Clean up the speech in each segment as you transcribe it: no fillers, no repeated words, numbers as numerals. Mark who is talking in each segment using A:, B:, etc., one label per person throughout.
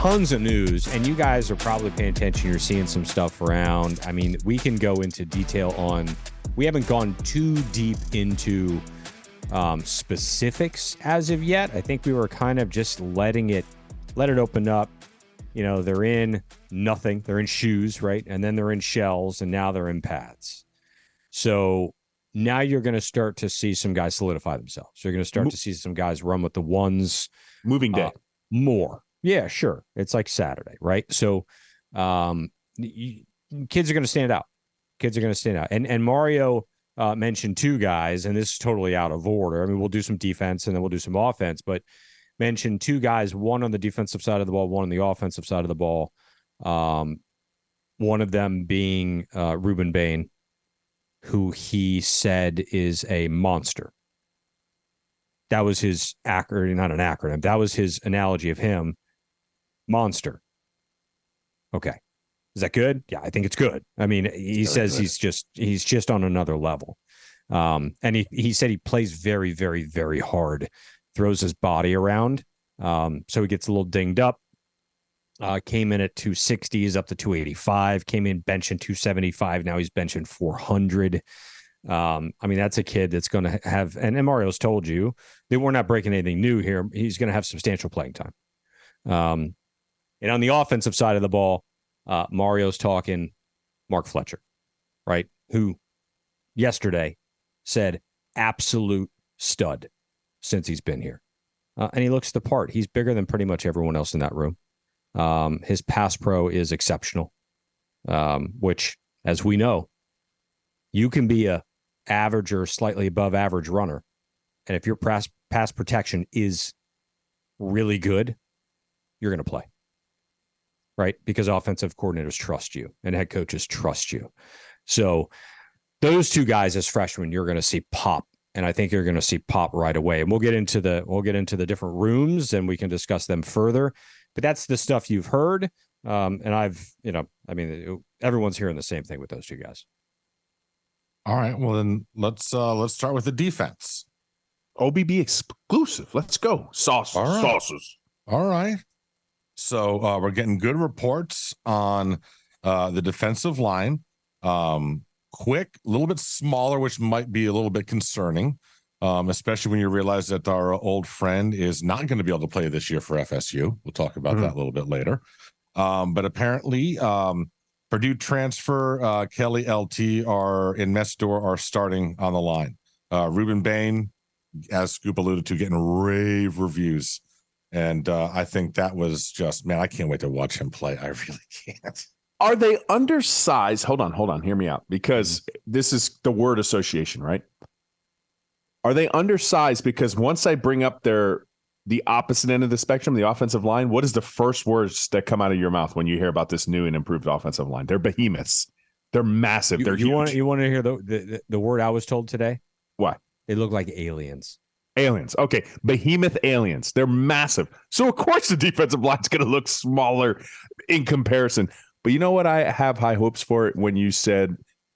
A: tons of news, and you guys are probably paying attention. You're seeing some stuff around. I mean, we can go into detail on. We haven't gone too deep into specifics as of yet. I think we were kind of just let it open up. You know, they're in nothing. They're in shoes, right? And then they're in shells, and now they're in pads. So now you're going to start to see some guys solidify themselves. So you're going to start to see some guys run with the ones.
B: Moving day.
A: More. Yeah, sure. It's like Saturday, right? So kids are going to stand out. And Mario mentioned two guys, and this is totally out of order. I mean, we'll do some defense and then we'll do some offense, but mentioned two guys, one on the defensive side of the ball, one on the offensive side of the ball. One of them being Ruben Bain, who he said is a monster. That was his acronym, not an acronym. That was his analogy of him. Monster. Okay. Is that good? Yeah, I think it's good. I mean, he says he's just on another level. And he said he plays very, very, very hard, throws his body around. So he gets a little dinged up. Came in at 260, is up to 285, came in benching 275. Now he's benching 400. I mean, that's a kid that's going to have, and Mario's told you that we're not breaking anything new here. He's going to have substantial playing time. And on the offensive side of the ball, Mario's talking Mark Fletcher, right? Who yesterday said absolute stud since he's been here. And he looks the part. He's bigger than pretty much everyone else in that room. His pass pro is exceptional, which, as we know, you can be a average or slightly above average runner. And if your pass protection is really good, you're going to play, right? Because offensive coordinators trust you and head coaches trust you. So those two guys as freshmen, you're going to see pop. And I think you're going to see pop right away. And we'll get into the different rooms and we can discuss them further. But that's the stuff you've heard. And everyone's hearing the same thing with those two guys.
B: All right. Well, then let's start with the defense.
C: OBB exclusive. Let's go. Sauces.
B: All right.
C: Sauces.
B: All right. So we're getting good reports on the defensive line. Quick, a little bit smaller, which might be a little bit concerning, especially when you realize that our old friend is not going to be able to play this year for FSU. We'll talk about that a little bit later. But apparently, Purdue transfer Kelly LT and Mesdor are starting on the line. Ruben Bain, as Scoop alluded to, getting rave reviews. And I think that was just, man, I can't wait to watch him play. I really can't.
C: Are they undersized? Hold on. Hear me out, because this is the word association, right? Are they undersized because once I bring up the opposite end of the spectrum, the offensive line, what is the first words that come out of your mouth when you hear about this new and improved offensive line? They're behemoths. They're massive. They're huge.
A: You want to hear the word I was told today?
C: What?
A: They look like aliens.
C: Aliens. Okay. Behemoth aliens. They're massive. So, of course, the defensive line's going to look smaller in comparison. But you know what? I have high hopes for it when you said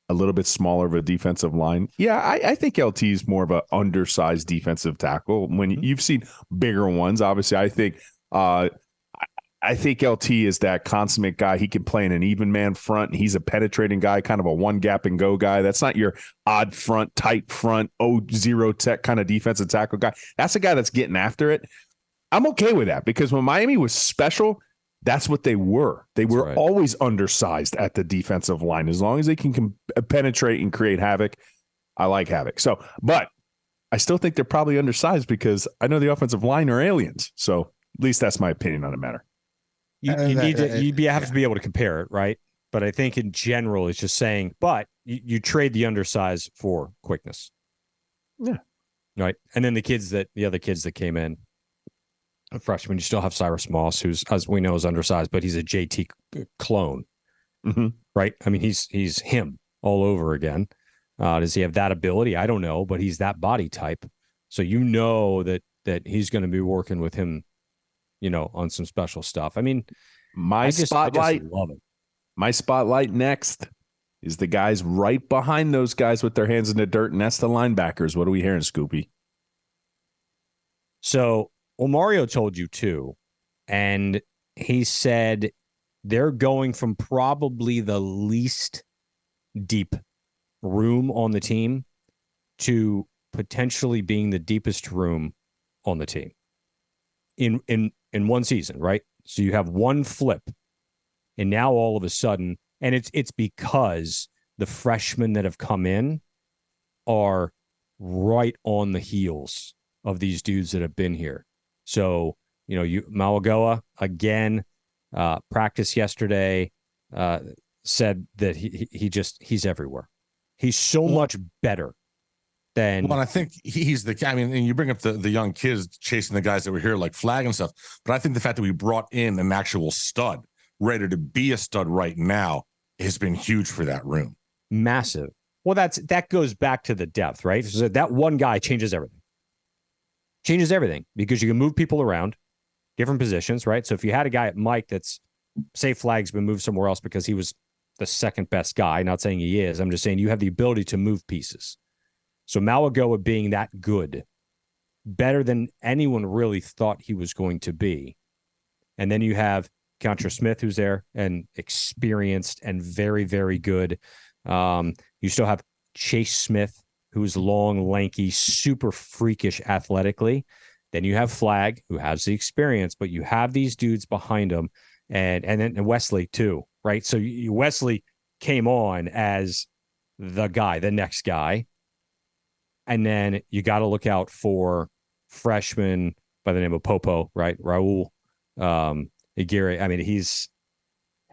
C: a little bit smaller of a defensive line. Yeah, I think LT is more of an undersized defensive tackle. When you've seen bigger ones, obviously, I think LT is that consummate guy. He can play in an even man front. He's a penetrating guy, kind of a one gap and go guy. That's not your odd front, tight front, zero tech kind of defensive tackle guy. That's a guy that's getting after it. I'm okay with that because when Miami was special, that's what they were. They were always undersized at the defensive line. As long as they can penetrate and create havoc, I like havoc. So, but I still think they're probably undersized because I know the offensive line are aliens. So at least that's my opinion on the matter.
A: You have to be able to compare it, right? But I think in general, it's just saying, but you trade the undersize for quickness.
C: Yeah.
A: Right. And then the other kids that came in, a freshman, you still have Cyrus Moss, who's, as we know, is undersized, but he's a JT clone.
C: Mm-hmm.
A: Right. I mean, he's him all over again. Does he have that ability? I don't know, but he's that body type. So you know that he's going to be working with him, on some special stuff. I mean, I just love it.
C: My spotlight next is the guys right behind those guys with their hands in the dirt, and that's the linebackers. What are we hearing, Scoopy?
A: So, Mario told you too, and he said they're going from probably the least deep room on the team to potentially being the deepest room on the team in one season, right? So you have one flip, and now all of a sudden, and it's because the freshmen that have come in are right on the heels of these dudes that have been here. So, Malagoa again, practice yesterday, said that he's everywhere. He's so much better than.
B: Well, I think he's the guy. I mean, and you bring up the young kids chasing the guys that were here like Flag and stuff, but I think the fact that we brought in an actual stud ready to be a stud right now has been huge for that room.
A: Massive. Well, that goes back to the depth, right? So that one guy changes everything. Changes everything because you can move people around different positions, right? So if you had a guy at Mike that's, say, Flag's been moved somewhere else because he was the second best guy, not saying he is, I'm just saying you have the ability to move pieces. So Malagoa being that good, better than anyone really thought he was going to be. And then you have Contra Smith, who's there and experienced and very, very good. You still have Chase Smith, who's long, lanky, super freakish athletically. Then you have Flag, who has the experience, but you have these dudes behind him, and then Wesley too, right? So Wesley came on as the guy, the next guy, and then you got to look out for freshmen by the name of Popo, right? Raul Aguirre. I mean, he's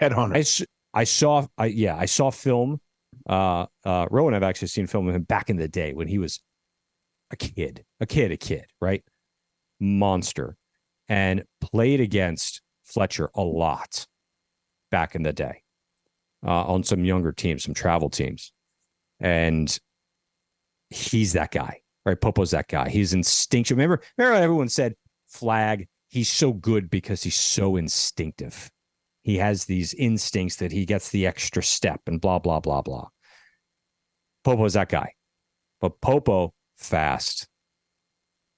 C: headhunter.
A: I saw film. Rowan, I've actually seen film of him back in the day when he was a kid, right? Monster, and played against Fletcher a lot back in the day on some younger teams, some travel teams. And he's that guy, right? Popo's that guy. He's instinctual. Remember everyone said Flag, he's so good because he's so instinctive. He has these instincts that he gets the extra step and blah, blah, blah, blah. Popo's that guy. But Popo, fast.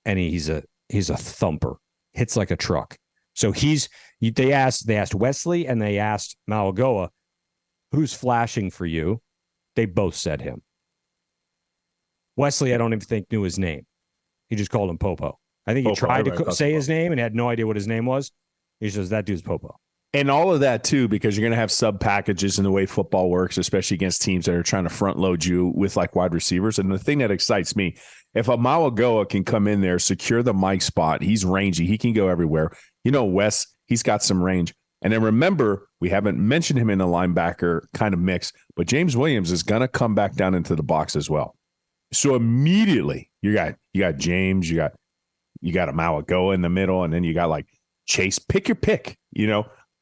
A: And he's a thumper. Hits like a truck. So they asked Wesley and they asked Malagoa, who's flashing for you? They both said him. Wesley, I don't even think knew his name. He just called him Popo. I think he tried to say his name and had no idea what his name was. He says, that dude's Popo.
C: And all of that, too, because you're going to have sub packages in the way football works, especially against teams that are trying to front load you with like wide receivers. And the thing that excites me, if a Malagoa can come in there, secure the mic spot, he's rangy. He can go everywhere. Wes, he's got some range. And then remember, we haven't mentioned him in the linebacker kind of mix, but James Williams is going to come back down into the box as well. So immediately you got James, you got a Malagoa in the middle, and then you got like Chase. Pick your pick,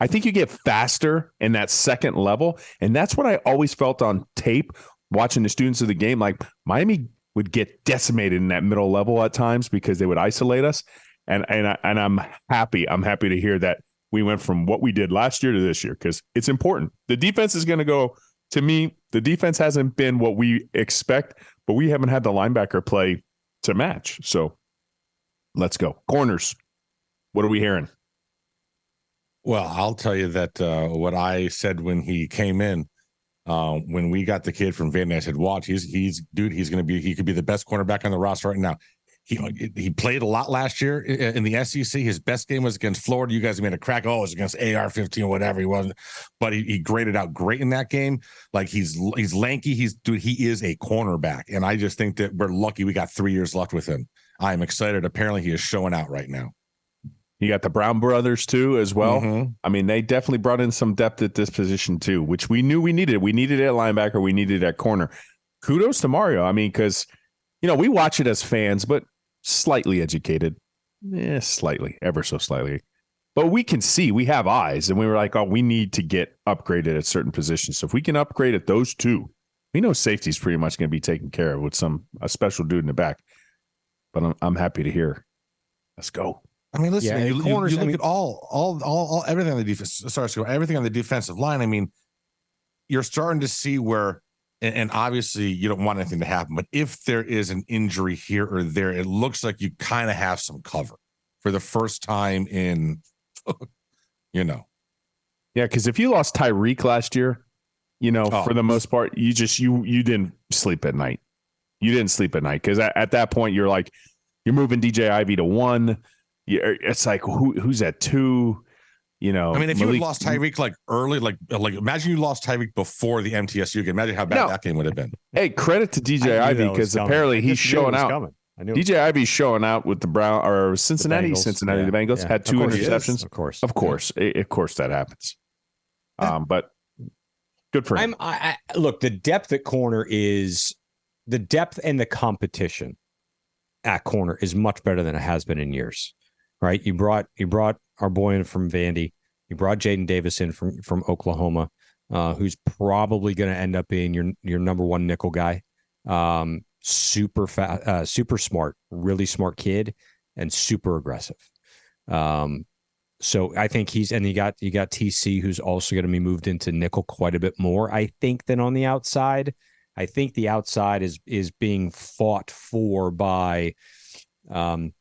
C: I think you get faster in that second level. And that's what I always felt on tape watching the students of the game. Like Miami would get decimated in that middle level at times because they would isolate us. And I'm happy. I'm happy to hear that we went from what we did last year to this year because it's important. The defense is going to go, to me, the defense hasn't been what we expect, but we haven't had the linebacker play to match. So let's go. Corners. What are we hearing?
B: Well, I'll tell you that what I said when he came in, when we got the kid from Vandy, I said, watch, he could be the best cornerback on the roster right now. He played a lot last year in the SEC. His best game was against Florida. You guys made a crack. Oh, it was against AR-15 or whatever he was. But he graded out great in that game. Like he's lanky. He is a cornerback. And I just think that we're lucky we got 3 years left with him. I'm excited. Apparently he is showing out right now.
C: You got the Brown brothers too, as well.
B: Mm-hmm.
C: I mean, they definitely brought in some depth at this position too, which we knew we needed. We needed it at linebacker. We needed it at corner. Kudos to Mario. I mean, because, we watch it as fans, but slightly educated. Slightly, ever so slightly. But we can see, we have eyes, and we were like, oh, we need to get upgraded at certain positions. So if we can upgrade at those two, we know safety is pretty much going to be taken care of with a special dude in the back. But I'm happy to hear. Let's go.
B: I mean, listen,
A: Yeah,
B: you look at all everything on the defense. Sorry, everything on the defensive line. I mean, you're starting to see where, and obviously you don't want anything to happen, but if there is an injury here or there, it looks like you kind of have some cover for the first time in you know.
C: Yeah, because if you lost Tyreek last year,
B: Oh.
C: for the most part, you didn't sleep at night. You didn't sleep at night because at that point you're moving DJ Ivy to 1. It's like who's at 2?
B: I mean, if you had lost Tyreek like early, like imagine you lost Tyreek before the MTSU game. Imagine how bad that game would have been.
C: Hey, credit to DJ Ivy because apparently he's showing out. DJ Ivy's showing out with the Brown or Cincinnati. The Bengals had 2 interceptions. Of course that happens. But good for him.
A: Look, the depth at corner is the depth and the competition at corner is much better than it has been in years, right? You brought our boy in from Vandy. You brought Jaden Davis in from Oklahoma, who's probably going to end up being your number 1 nickel guy. Super fast, super smart, really smart kid, and super aggressive. So I think and you got TC, who's also going to be moved into nickel quite a bit more, I think, than on the outside. I think the outside is being fought for by the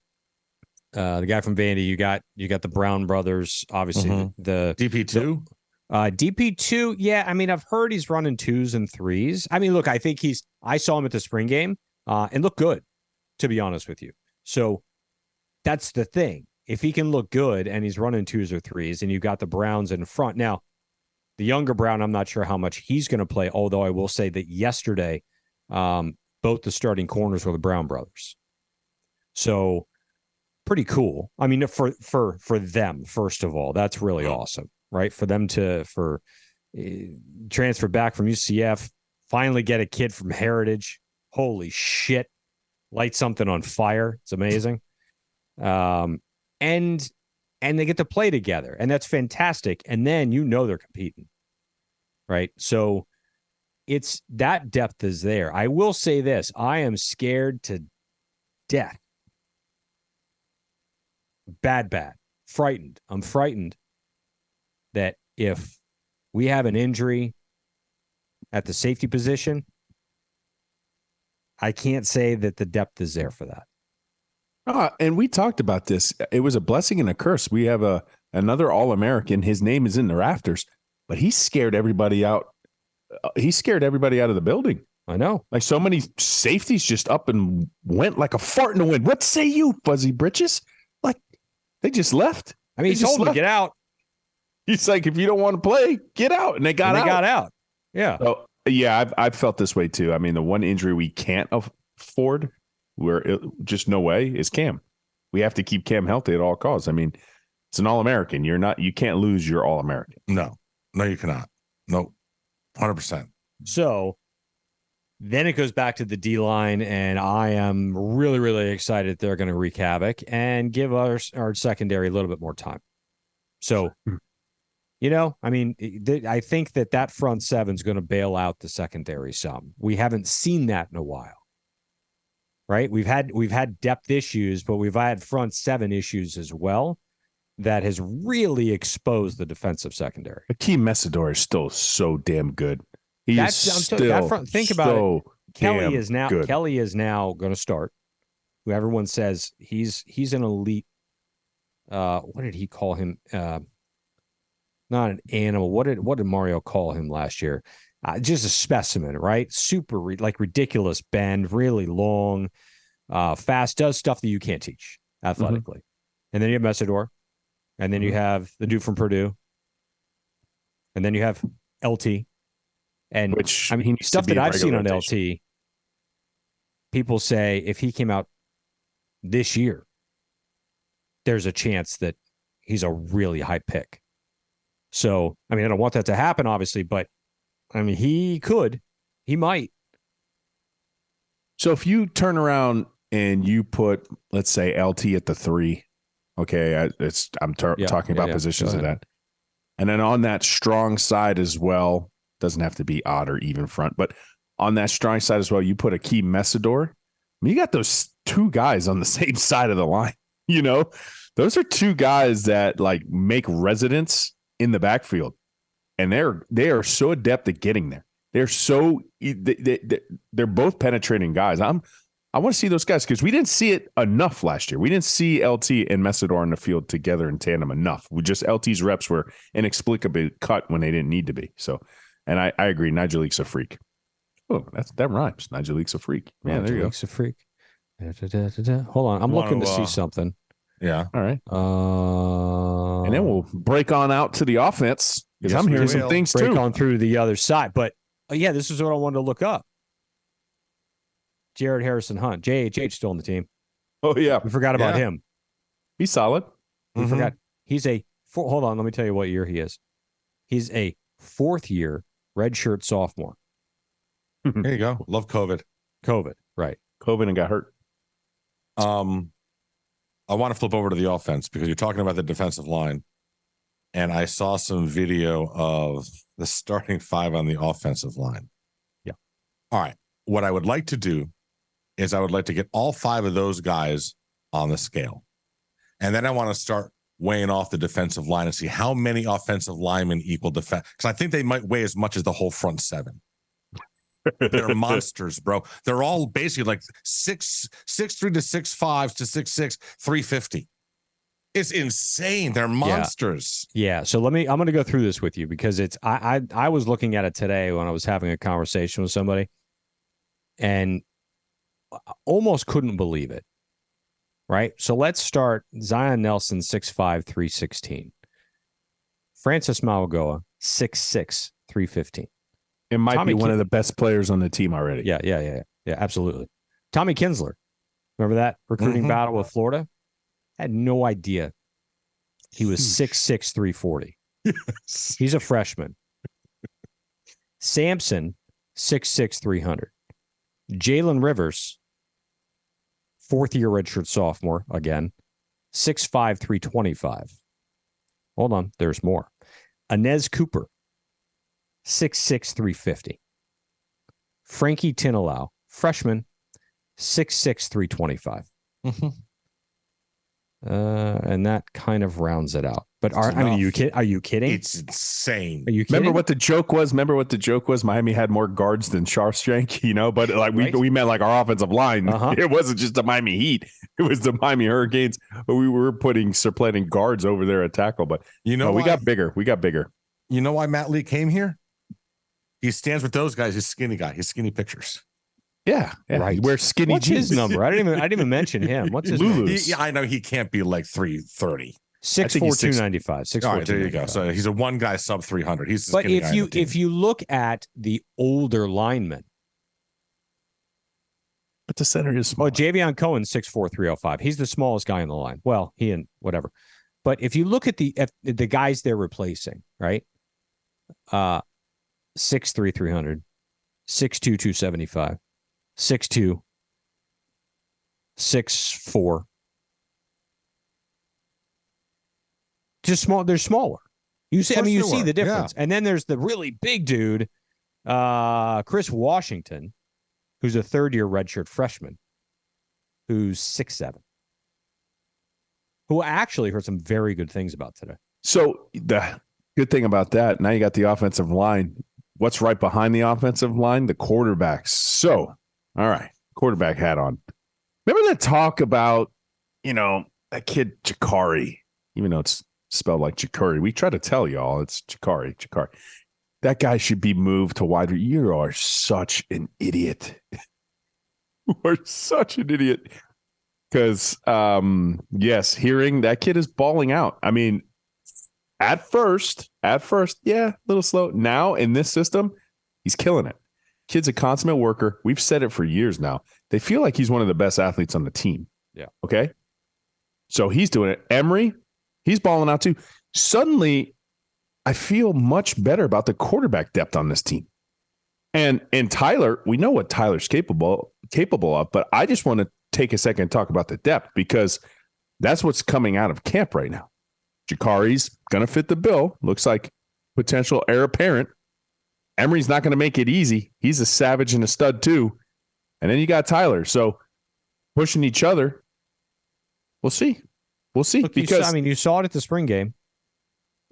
A: guy from Vandy. You got the Brown brothers, obviously. The
B: DP2.
A: DP2, yeah. I mean, I've heard he's running 2s and 3s. I mean, look, I think I saw him at the spring game and look good, to be honest with you. So that's the thing. If he can look good and he's running 2s or 3s, and you've got the Browns in front. Now, the younger Brown, I'm not sure how much he's going to play, although I will say that yesterday, both the starting corners were the Brown brothers. So pretty cool. I mean, for them, first of all, that's really awesome, right? For them to transfer back from UCF, finally get a kid from Heritage. Holy shit. Light something on fire. It's amazing. And they get to play together, and that's fantastic. And then they're competing, right? So it's that depth is there. I will say this: I am scared to death. Bad, frightened. I'm frightened that if we have an injury at the safety position, I can't say that the depth is there for that.
C: And we talked about this. It was a blessing and a curse. We have another All-American. His name is in the rafters, but he scared everybody out. He scared everybody out of the building.
A: I know.
C: Like so many safeties just up and went like a fart in the wind. What say you, Fuzzy Britches? Like they just left.
A: I mean, he told them to get out.
C: He's like, if you don't want to play, get out. And they got out.
A: Yeah.
C: So, yeah, I've felt this way too. I mean, the one injury we can't afford, just no way, is Cam. We have to keep Cam healthy at all costs. I mean, it's an All-American. You can't lose your All-American.
B: No, you cannot. No, 100%.
A: So then it goes back to the D-line, and I am really, really excited they're going to wreak havoc and give our secondary a little bit more time. So, I mean, I think that front seven is going to bail out the secondary some. We haven't seen that in a while, right? We've had depth issues, but we've had front seven issues as well that has really exposed the defensive secondary.
C: Akeem Messidor is still so damn good. Think about it. Kelly is now going to start. Who everyone says he's an elite. What did he call him? Not an animal. What did Mario call him last year? Just a specimen, right? Super ridiculous bend, really long, fast, does stuff that you can't teach athletically. And then you have Messidor, and then you have the dude from Purdue, and then you have LT. And which
A: I mean, stuff that I've seen on LT, people say if he came out this year, there's a chance that he's a really high pick. So, I mean, I don't want that to happen, obviously, but I mean, he might.
C: So if you turn around and you put, let's say, LT at the 3, okay, I'm talking about positions of that. And then on that strong side as well, doesn't have to be odd or even front, but on that strong side as well, you put Akeem Messidor. I mean, you got those two guys on the same side of the line. Those are two guys that like make residence in the backfield, and they are so adept at getting there. They're both penetrating guys. I want to see those guys because we didn't see it enough last year. We didn't see LT and Messidor in the field together in tandem enough. We just LT's reps were inexplicably cut when they didn't need to be. So, and I agree. Nigel Leake's a freak. Oh, that rhymes. Nigel Leake's a freak. Yeah, there you go.
A: Leake's a freak. Hold on, I'm looking to see something.
B: Yeah.
C: All right. And then we'll break on out to the offense because I'm hearing some things
A: break
C: too.
A: on through to the other side, but yeah, this is what I wanted to look up. Jared Harrison Hunt, JHH still on the team.
C: Oh yeah,
A: we forgot about him.
C: He's solid.
A: We forgot. He's hold on, let me tell you what year he is. He's a 4th year redshirt sophomore.
B: There you go. Love COVID,
A: right?
C: COVID and got hurt.
B: I want to flip over to the offense because you're talking about the defensive line, and I saw some video of the starting 5 on the offensive line.
A: Yeah.
B: All right. What I would like to do is I would like to get all 5 of those guys on the scale. And then I want to start weighing off the defensive line and see how many offensive linemen equal defense. Because I think they might weigh as much as the whole front 7. They're monsters, bro. They're all basically like 6'3" to 6'5" to 6'6", 350. It's insane. They're monsters.
A: Yeah. So I'm going to go through this with you because I was looking at it today when I was having a conversation with somebody and almost couldn't believe it. Right. So let's start. Zion Nelson, 6'5", 316. Francis Mauagoa, 6'6", 315.
C: It might be one of the best players on the team already.
A: Yeah, absolutely. Tommy Kinsler. Remember that recruiting battle with Florida? Had no idea. He was 6'6", 340.
B: Yes.
A: He's a freshman. Sampson, 6'6", 300. Jalen Rivers, 4th year redshirt sophomore, again, 6'5", 325. Hold on, there's more. Inez Cooper, 6'6", 350. Frankie Tinalau, freshman, 6'6", 325. And that kind of rounds it out. But are you kidding?
B: It's insane.
A: Are you kidding?
C: Remember what the joke was? Miami had more guards than Shawshank, but like we meant like our offensive line. It wasn't just the Miami Heat. It was the Miami Hurricanes. But we were supplanting guards over there at tackle. But we got bigger.
B: You know why Matt Lee came here? He stands with those guys. He's skinny guy. His skinny pictures.
C: Yeah.
A: Right.
C: He wears skinny
A: What's
C: jeans.
A: his number? I didn't even mention him. What's his number?
B: I know he can't be like 330.
A: 6'4", 295. 6'4",
B: all right, there you go. So he's a one guy sub 300. He's the skinny guy on the team.
A: If you look at the older linemen,
C: but the center is small.
A: Well, Javion Cohen, 6'4", 305. He's the smallest guy in the line. Well, he and whatever. But if you look at the guys they're replacing, right? 6'3", 300, 6'2", 275, 6'2", 6'4". Just small. They're smaller. You see, you see the difference. Yeah. And then there's the really big dude, Chris Washington, who's a 3rd-year redshirt freshman, who's 6'7", who I actually heard some very good things about today.
C: So the good thing about that, now you got the offensive line. What's right behind the offensive line? The quarterbacks. So, all right, quarterback hat on. Remember that talk about, that kid Jakari, even though it's spelled like Jakari. We try to tell y'all it's Jakari. That guy should be moved to wide. You are such an idiot. You are such an idiot. Because, yes, hearing that kid is balling out. I mean, at first, yeah, a little slow. Now, in this system, he's killing it. Kid's a consummate worker. We've said it for years now. They feel like he's one of the best athletes on the team.
A: Yeah.
C: Okay? So he's doing it. Emery, he's balling out too. Suddenly, I feel much better about the quarterback depth on this team. And Tyler, we know what Tyler's capable of, but I just want to take a second and talk about the depth because that's what's coming out of camp right now. Jakari's going to fit the bill. Looks like potential heir apparent. Emery's not going to make it easy. He's a savage and a stud too. And then you got Tyler. So pushing each other. We'll see.
A: Look,
C: because
A: you saw it at the spring game.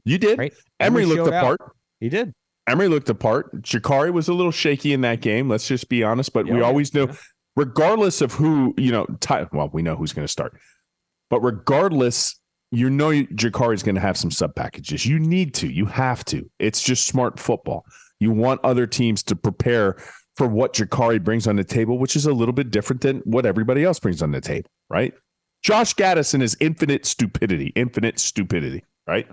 C: You did. Right? Emery looked the part.
A: He did.
C: Emery looked the part. Jakari was a little shaky in that game. Let's just be honest. But we always knew regardless of who, well, we know who's going to start, but regardless, Jakari's going to have some sub packages. You have to. It's just smart football. You want other teams to prepare for what Jakari brings on the table, which is a little bit different than what everybody else brings on the table, right? Josh Gaddison is infinite stupidity, right?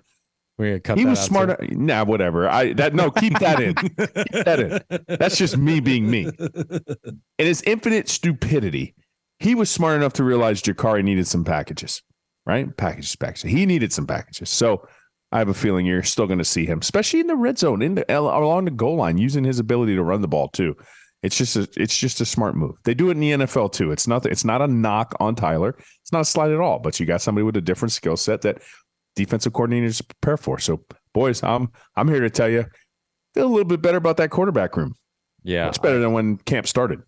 C: He was smart.
A: Too.
C: Nah, whatever. Keep that in. Keep that in. That's just me being me. And his infinite stupidity, he was smart enough to realize Jakari needed some packages, right? Packages. He needed some packages. So I have a feeling you're still going to see him, especially in the red zone, along the goal line, using his ability to run the ball too. It's just a smart move. They do it in the NFL too. It's not a knock on Tyler. It's not a slight at all. But you got somebody with a different skill set that defensive coordinators prepare for. So, boys, I'm here to tell you, feel a little bit better about that quarterback room.
A: Yeah,
C: much better than when camp started.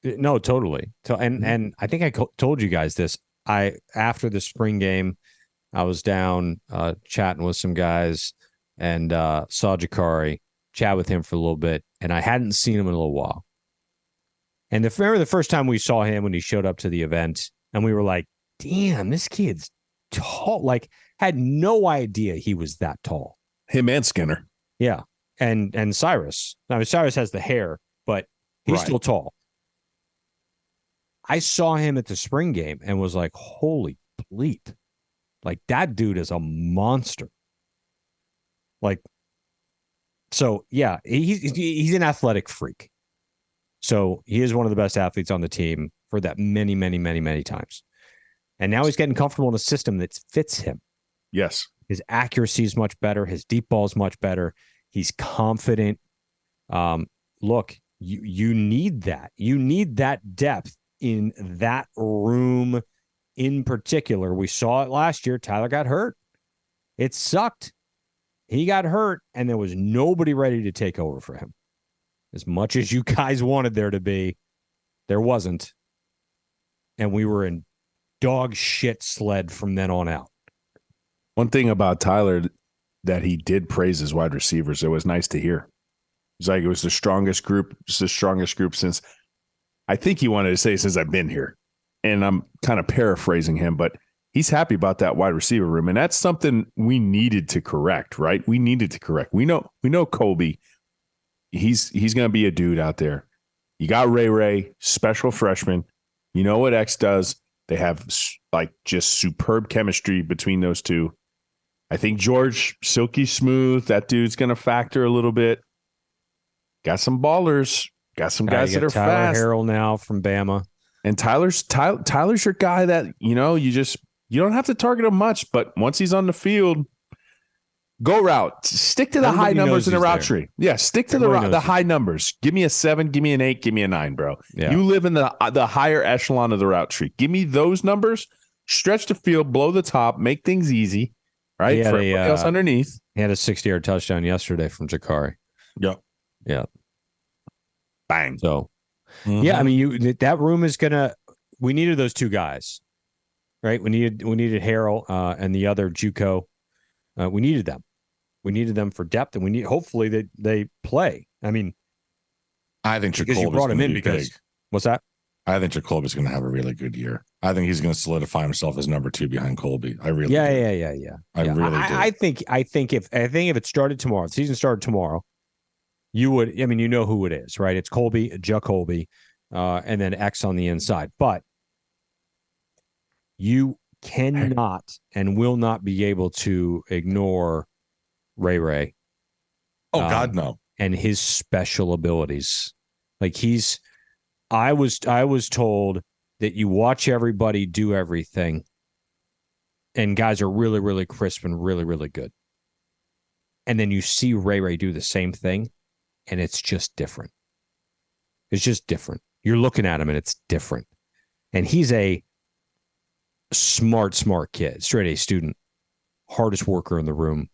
A: No, totally. And I think I told you guys this. After the spring game, I was down chatting with some guys and saw Jakari, chat with him for a little bit, and I hadn't seen him in a little while. And remember the first time we saw him when he showed up to the event, and we were like, "Damn, this kid's tall!" Like, had no idea he was that tall.
C: Him and Skinner,
A: yeah, and Cyrus. Now Cyrus has the hair, but he's still tall. I saw him at the spring game and was like, "Holy bleep!" Like, that dude is a monster. Like, so yeah, he's an athletic freak. So he is one of the best athletes on the team for that many, many, many, many times. And now he's getting comfortable in a system that fits him.
C: Yes.
A: His accuracy is much better. His deep ball is much better. He's confident. Look, you need that. You need that depth in that room in particular. We saw it last year. Tyler got hurt. It sucked. He got hurt, and there was nobody ready to take over for him. As much as you guys wanted there to be, there wasn't. And we were in dog shit sled from then on out.
C: One thing about Tyler that he did praise his wide receivers, it was nice to hear. He's like, it was the strongest group. It's the strongest group since, I think he wanted to say, since I've been here. And I'm kind of paraphrasing him, but he's happy about that wide receiver room. And that's something we needed to correct, right? We needed to correct. We know Colby, he's going to be a dude out there. You got Ray, special freshman. You know what X does. They have like just superb chemistry between those two. I think George, silky smooth. That dude's going to factor a little bit. Got some ballers. Got some guys that are
A: Tyler
C: fast.
A: Harrell now from Bama.
C: And Tyler's your guy that, you don't have to target him much, but once he's on the field, go route. Stick to the high numbers in the route tree. Yeah, stick to the high numbers. Give me a 7, give me an 8, give me a 9, bro. Yeah. You live in the higher echelon of the route tree. Give me those numbers, stretch the field, blow the top, make things easy, right? For everybody else underneath.
A: He had a 60-yard touchdown yesterday from Jakari.
B: Yep.
A: Yeah.
C: Bang.
A: So, yeah, I mean, that room is we needed those two guys, right? We needed Harrell and the other JUCO. We needed them. We needed them for depth, and hopefully they play. I mean,
B: I think
A: because you brought him in because big. What's that?
B: I think Jacoby's going to have a really good year. I think he's going to solidify himself as number 2 behind Colby. I really
A: do.
B: I really do.
A: I think if it started tomorrow, the season started tomorrow, you would. I mean, you know who it is, right? It's Colby, Jacoby, and then X on the inside. But you cannot and will not be able to ignore Ray.
B: Oh God, no!
A: And his special abilities, like I was told that you watch everybody do everything, and guys are really, really crisp and really, really good, and then you see Ray do the same thing, and it's just different. It's just different. You're looking at him, and it's different, and he's a smart kid, straight A student, hardest worker in the room.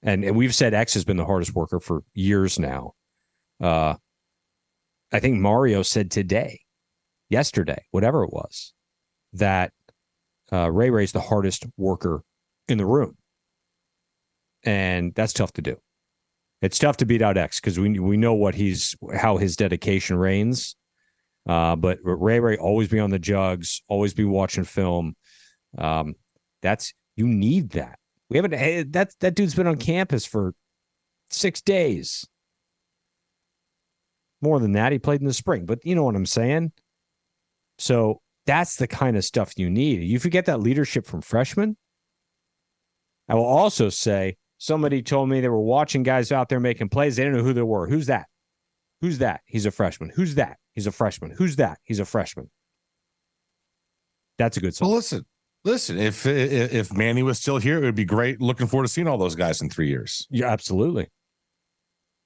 A: And we've said X has been the hardest worker for years now. I think Mario said yesterday, whatever it was, that Ray's the hardest worker in the room. And that's tough to do. It's tough to beat out X because we know how his dedication reigns. But Ray always be on the jugs, always be watching film. You need that. We haven't that dude's been on campus for 6 days. More than that, he played in the spring, but you know what I'm saying? So that's the kind of stuff you need. You forget that leadership from freshmen. I will also say somebody told me they were watching guys out there making plays. They didn't know who they were. Who's that? Who's that? He's a freshman. Who's that? He's a freshman. Who's that? He's a freshman. That's a good sign.
B: Well, listen. If Manny was still here, it would be great. Looking forward to seeing all those guys in 3 years.
A: Yeah, absolutely.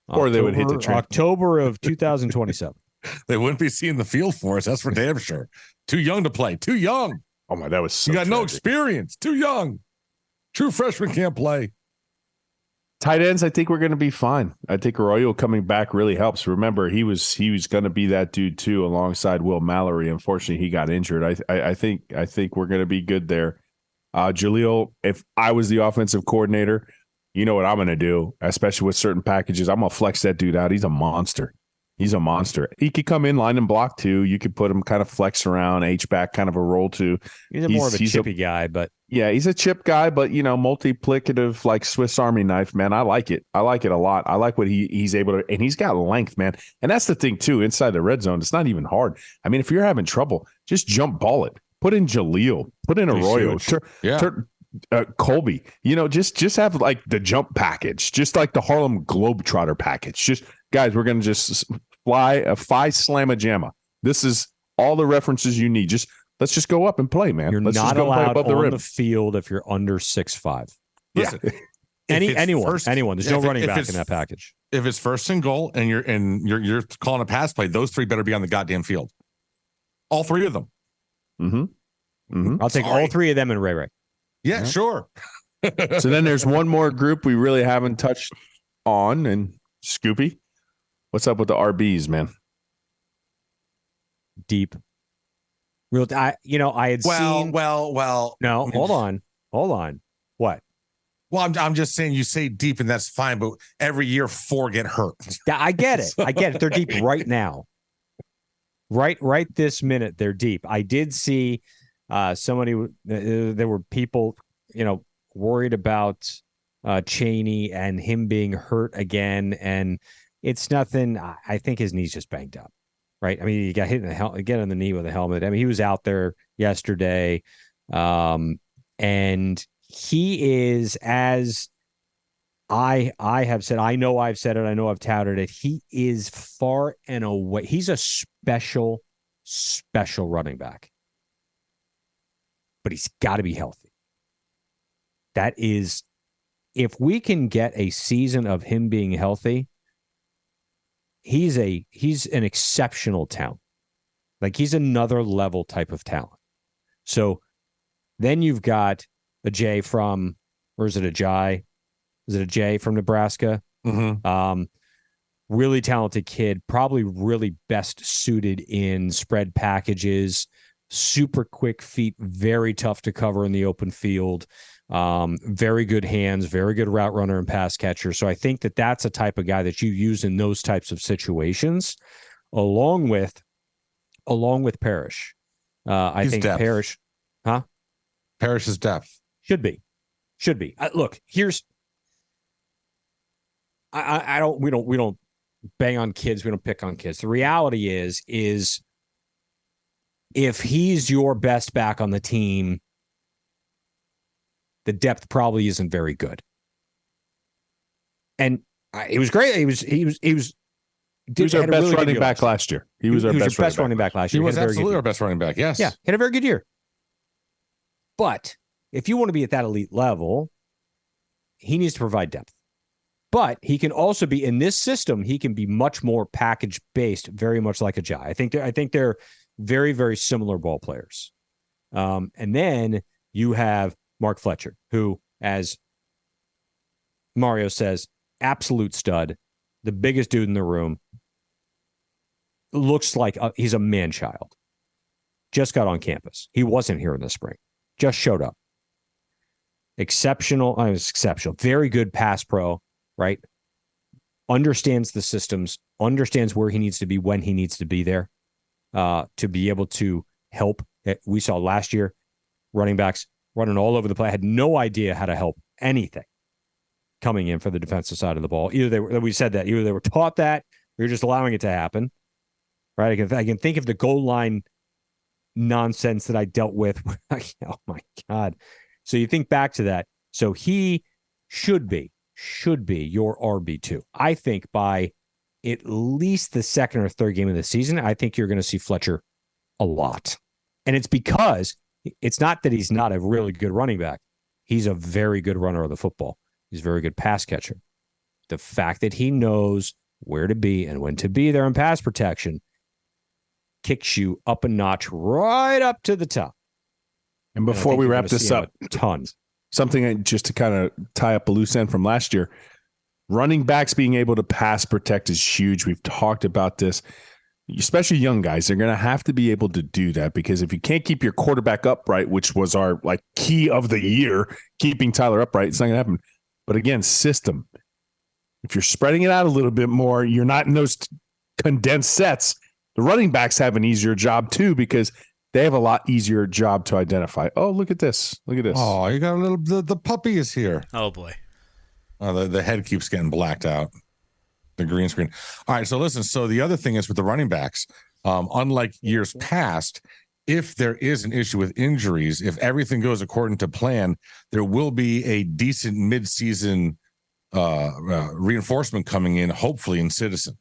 C: Or they would hit the track.
A: October of 2027.
B: They wouldn't be seeing the field for us. That's for damn sure. Too young to play. Too young.
C: Oh my, that was so
B: you got
C: tragic.
B: No experience. Too young. True freshman can't play.
C: Tight ends, I think we're going to be fine. I think Arroyo coming back really helps. Remember, he was going to be that dude too, alongside Will Mallory. Unfortunately, he got injured. I think we're going to be good there. Jaleel, if I was the offensive coordinator, you know what I'm going to do, especially with certain packages. I'm going to flex that dude out. He's a monster. He's a monster. He could come in line and block too. You could put him kind of flex around, H-back kind of a role too.
A: He's more of a chippy guy, but
C: yeah, he's a chip guy, but multiplicative like Swiss Army knife, man. I like it. I like it a lot. I like what he's able to, and he's got length, man. And that's the thing too. Inside the red zone, it's not even hard. I mean, if you're having trouble, just jump ball it. Put in Jaleel. Put in Arroyo. Colby. Just have like the jump package, just like the Harlem Globetrotter package. Just guys, we're gonna just fly a Phi Slamma Jamma. This is all the references you need. Let's just go up and play, man.
A: You're
C: Let's
A: not
C: just go
A: allowed
C: play above
A: on the field if you're under 6'5".
B: Listen,
C: Yeah.
A: anyone. There's no running back in that package.
B: If it's first and goal and you're calling a pass play, those three better be on the goddamn field. All three of them.
C: Mm-hmm. Mm-hmm.
A: I'll take all three of them and Ray.
B: Yeah, sure.
C: So then there's one more group we really haven't touched on, and Scoopy, what's up with the RBs, man?
A: Deep. I had seen.
B: Well.
A: No, hold on. What?
B: Well, I'm just saying you say deep and that's fine, but every year 4 get hurt.
A: Yeah, I get it. They're deep right now. Right this minute, they're deep. I did see somebody. There were people, worried about Chaney and him being hurt again, and it's nothing. I think his knee's just banged up. Right. I mean, he got hit in the get on the knee with a helmet. I mean, he was out there yesterday. And he is, as I have said, I know I've said it, I know I've touted it. He is far and away. He's a special running back. But he's got to be healthy. That is, if we can get a season of him being healthy, he's an exceptional talent. Like, he's another level type of talent. So then you've got a Jay from, or is it a Jai? Is it a Jay from Nebraska?
B: Mm-hmm.
A: Really talented kid, probably really best suited in spread packages, super quick feet, very tough to cover in the open field. Very good hands, very good route runner and pass catcher. So I think that that's a type of guy that you use in those types of situations, along with Parrish. I think
B: depth.
A: Parrish,
B: Parrish's depth
A: should be. Look, here's. We don't bang on kids. We don't pick on kids. The reality is if he's your best back on the team, the depth probably isn't very good. And it was great. He was
C: our best running back last year. He was our best running back last year.
B: He was absolutely our best running back. Yes.
A: Yeah. Had a very good year. But if you want to be at that elite level, he needs to provide depth. But he can also be, in this system, he can be much more package based, very much like a Jai. I think they're very, very similar ball players. And then you have Mark Fletcher, who, as Mario says, absolute stud, the biggest dude in the room. Looks like he's a man-child. Just got on campus. He wasn't here in the spring. Just showed up. Exceptional. Very good pass pro, right? Understands the systems, understands where he needs to be when he needs to be there. to be able to help. We saw last year running backs running all over the place, had no idea how to help anything coming in for the defensive side of the ball. Either they were taught that, or you're just allowing it to happen. Right? I can think of the goal line nonsense that I dealt with. Oh my God. So you think back to that. So he should be your RB2. I think by at least the second or third game of the season, I think you're going to see Fletcher a lot. And it's because it's not that he's not a really good running back. He's a very good runner of the football. He's a very good pass catcher. The fact that he knows where to be and when to be there in pass protection kicks you up a notch right up to the top.
C: And before we wrap this up,
A: tons.
C: Something just to kind of tie up a loose end from last year, running backs being able to pass protect is huge. We've talked about this, especially young guys. They're going to have to be able to do that, because if you can't keep your quarterback upright, which was our key of the year, keeping Tyler upright, it's not going to happen. But again, system. If you're spreading it out a little bit more, you're not in those condensed sets. The running backs have an easier job too, because they have a lot easier job to identify. Oh, look at this. Look at this.
B: Oh, you got a little, the puppy is here.
D: Oh boy.
B: Oh, the head keeps getting blacked out. The green screen. All right. So listen, so the other thing is with the running backs, unlike years past, if there is an issue with injuries, if everything goes according to plan, there will be a decent midseason reinforcement coming in, hopefully in Citizen.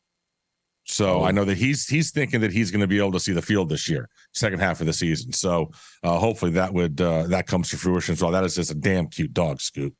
B: So I know that he's thinking that he's going to be able to see the field this year, second half of the season. So hopefully that comes to fruition as well. That is just a damn cute dog, Scoop.